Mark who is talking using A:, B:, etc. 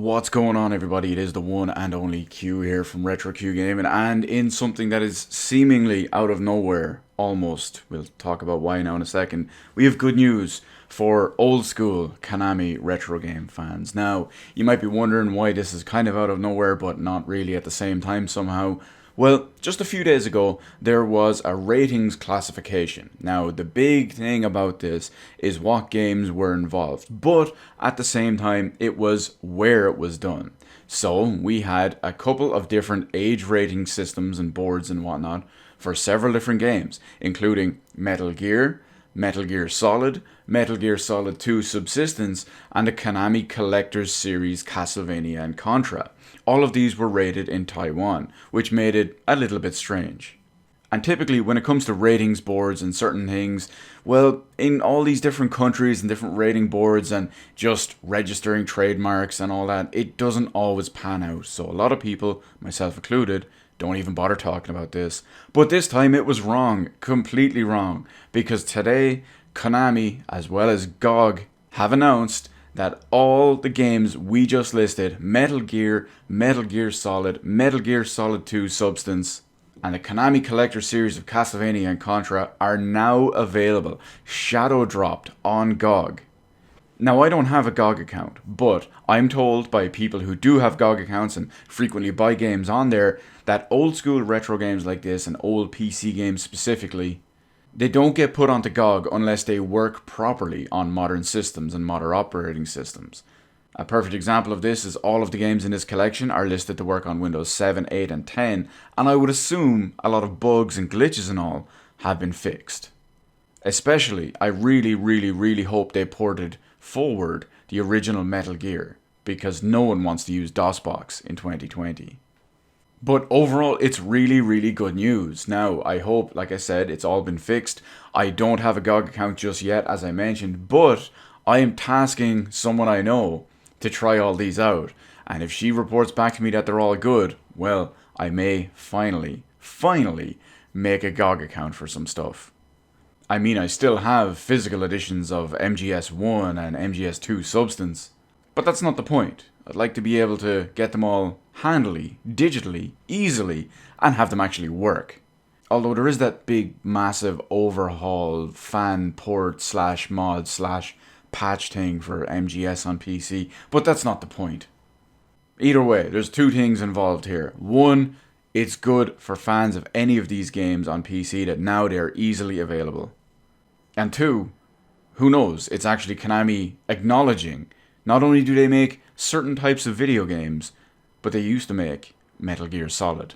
A: What's going on, everybody? It is the one and only Q here from Retro Q Gaming, and in something that is seemingly out of nowhere, almost, we'll talk about why now in a second, we have good news for old school Konami retro game fans. Now, you might be wondering why this is kind of out of nowhere, but not really at the same time somehow. Well, just a few days ago, there was a ratings classification. Now, the big thing about this is what games were involved, but at the same time, it was where it was done. So, we had a couple of different age rating systems and boards and whatnot for several different games, including Metal Gear Solid, Metal Gear Solid 2 Subsistence, and the Konami Collector's Series Castlevania and Contra. All of these were rated in Taiwan, which made it a little bit strange. And typically when it comes to ratings boards and certain things, well, in all these different countries and different rating boards and just registering trademarks and all that, it doesn't always pan out. So a lot of people, myself included, don't even bother talking about this. But this time it was wrong, completely wrong, because today Konami as well as GOG have announced that all the games we just listed, Metal Gear Solid, Metal Gear Solid 2 Substance, and the Konami Collector Series of Castlevania and Contra are now available, shadow dropped on GOG. Now, I don't have a GOG account, but I'm told by people who do have GOG accounts and frequently buy games on there that old school retro games like this and old PC games specifically, they don't get put onto GOG unless they work properly on modern systems and modern operating systems. A perfect example of this is all of the games in this collection are listed to work on Windows 7, 8 and 10, and I would assume a lot of bugs and glitches and all have been fixed. Especially, I really hope they ported forward the original Metal Gear, because no one wants to use DOSBox in 2020. But overall, it's really good news. Now, I hope, like I said, it's all been fixed. I don't have a GOG account just yet, as I mentioned, but I am tasking someone I know to try all these out. And if she reports back to me that they're all good, well, I may finally make a GOG account for some stuff. I mean, I still have physical editions of MGS1 and MGS2 Substance, but that's not the point. I'd like to be able to get them all handily, digitally, easily, and have them actually work. Although there is that big, massive overhaul, fan port / mod / patch thing for MGS on PC, but that's not the point. Either way, there's two things involved here. One, it's good for fans of any of these games on PC that now they're easily available. And two, who knows, it's actually Konami acknowledging not only do they make certain types of video games, but they used to make Metal Gear Solid.